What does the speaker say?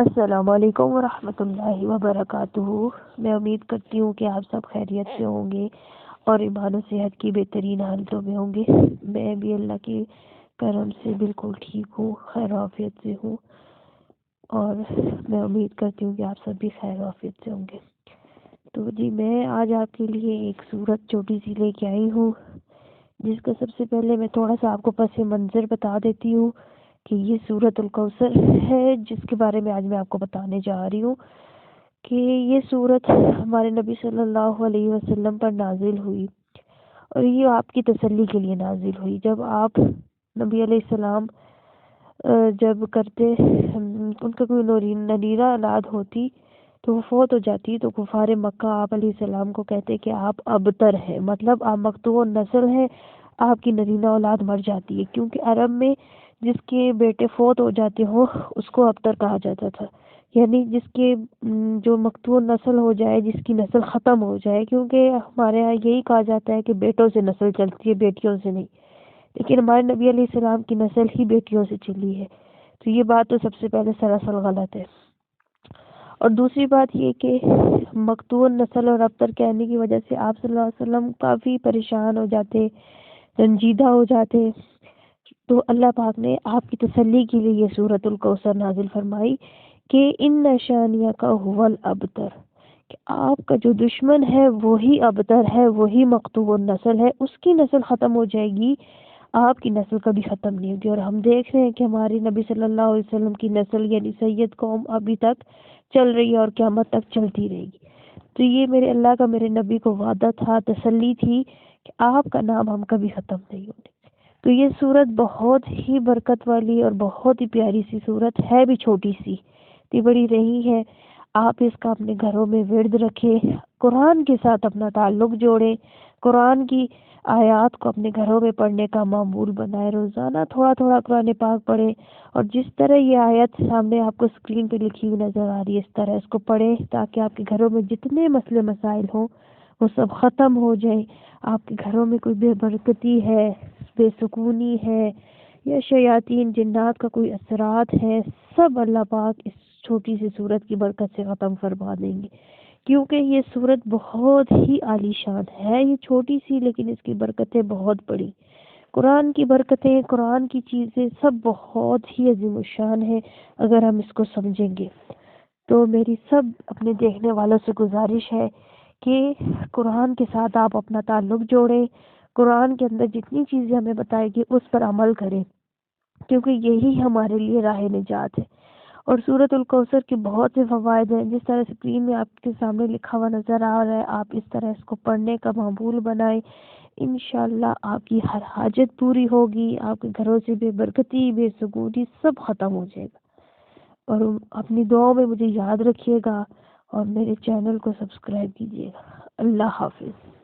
السلام علیکم ورحمۃ اللہ وبرکاتہ۔ میں امید کرتی ہوں کہ آپ سب خیریت سے ہوں گے اور ایمان و صحت کی بہترین حالتوں میں ہوں گے۔ میں بھی اللہ کے کرم سے بالکل ٹھیک ہوں، خیر و عافیت سے ہوں، اور میں امید کرتی ہوں کہ آپ سب بھی خیر و عافیت سے ہوں گے۔ تو جی، میں آج آپ کے لیے ایک صورت چھوٹی سی لے کے آئی ہوں، جس کا سب سے پہلے میں تھوڑا سا آپ کو پس منظر بتا دیتی ہوں کہ یہ سورۃ الکوثر ہے، جس کے بارے میں آج میں آپ کو بتانے جا رہی ہوں کہ یہ سورت ہمارے نبی صلی اللہ علیہ وسلم پر نازل ہوئی، اور یہ آپ کی تسلی کے لیے نازل ہوئی۔ جب آپ نبی علیہ السلام جب کرتے ان کا کوئی ننیرہ اولاد ہوتی تو وہ فوت ہو جاتی، تو کفار مکہ آپ علیہ السلام کو کہتے کہ آپ ابتر ہیں، مطلب آپ مقطوع نسل ہیں، آپ کی نرینہ اولاد مر جاتی ہے، کیونکہ عرب میں جس کے بیٹے فوت ہو جاتے ہوں اس کو ابتر کہا جاتا تھا، یعنی جس کے جو مقطوع نسل ہو جائے، جس کی نسل ختم ہو جائے، کیونکہ ہمارے یہاں یہی کہا جاتا ہے کہ بیٹوں سے نسل چلتی ہے، بیٹیوں سے نہیں، لیکن ہمارے نبی علیہ السلام کی نسل ہی بیٹیوں سے چلی ہے، تو یہ بات تو سب سے پہلے سراسر غلط ہے۔ اور دوسری بات یہ کہ مقطوع نسل اور ابتر کہنے کی وجہ سے آپ صلی اللہ علیہ وسلم کافی پریشان ہو جاتے، رنجیدہ ہو جاتے، تو اللہ پاک نے آپ کی تسلی کے لیے یہ سورۃ الکوثر نازل فرمائی کہ ان نشانیہ کا هو الابتر، کہ آپ کا جو دشمن ہے وہی ابتر ہے، وہی مقطوع نسل ہے، اس کی نسل ختم ہو جائے گی، آپ کی نسل کبھی ختم نہیں ہوگی۔ اور ہم دیکھ رہے ہیں کہ ہماری نبی صلی اللہ علیہ وسلم کی نسل یعنی سید قوم ابھی تک چل رہی ہے اور قیامت تک چلتی رہے گی۔ تو یہ میرے اللہ کا میرے نبی کو وعدہ تھا، تسلی تھی کہ آپ کا نام ہم کبھی ختم نہیں ہونے۔ تو یہ صورت بہت ہی برکت والی اور بہت ہی پیاری سی صورت ہے، بھی چھوٹی سی اتنی بڑی نہیں ہے۔ آپ اس کا اپنے گھروں میں ورد رکھیں، قرآن کے ساتھ اپنا تعلق جوڑیں، قرآن کی آیات کو اپنے گھروں میں پڑھنے کا معمول بنائے، روزانہ تھوڑا تھوڑا قرآن پاک پڑھیں، اور جس طرح یہ آیت سامنے آپ کو اسکرین پہ لکھی ہوئی نظر آ رہی ہے اس طرح اس کو پڑھیں، تاکہ آپ کے گھروں میں جتنے مسئلے مسائل ہوں وہ سب ختم ہو جائیں۔ آپ کے گھروں میں کوئی بے برکتی ہے، بے سکونی ہے، یا شیاطین جنات کا کوئی اثرات ہے، سب اللہ پاک اس چھوٹی سی صورت کی برکت سے ختم فرما دیں گے، کیونکہ یہ صورت بہت ہی عالی شان ہے۔ یہ چھوٹی سی لیکن اس کی برکتیں بہت بڑی، قرآن کی برکتیں، قرآن کی چیزیں سب بہت ہی عظیم الشان ہے اگر ہم اس کو سمجھیں گے۔ تو میری سب اپنے دیکھنے والوں سے گزارش ہے کہ قرآن کے ساتھ آپ اپنا تعلق جوڑیں، قرآن کے اندر جتنی چیزیں ہمیں بتائے گی اس پر عمل کریں، کیونکہ یہی ہمارے لیے راہ نجات ہے۔ اور سورۃ الکوثر کے بہت سے فوائد ہیں، جس طرح اسکرین میں آپ کے سامنے لکھا ہوا نظر آ رہا ہے، آپ اس طرح اس کو پڑھنے کا معمول بنائیں، انشاءاللہ آپ کی ہر حاجت پوری ہوگی، آپ کے گھروں سے بے برکتی، بے سکونی سب ختم ہو جائے گا۔ اور اپنی دعاؤں میں مجھے یاد رکھیے گا، اور میرے چینل کو سبسکرائب کیجیے گا۔ اللہ حافظ۔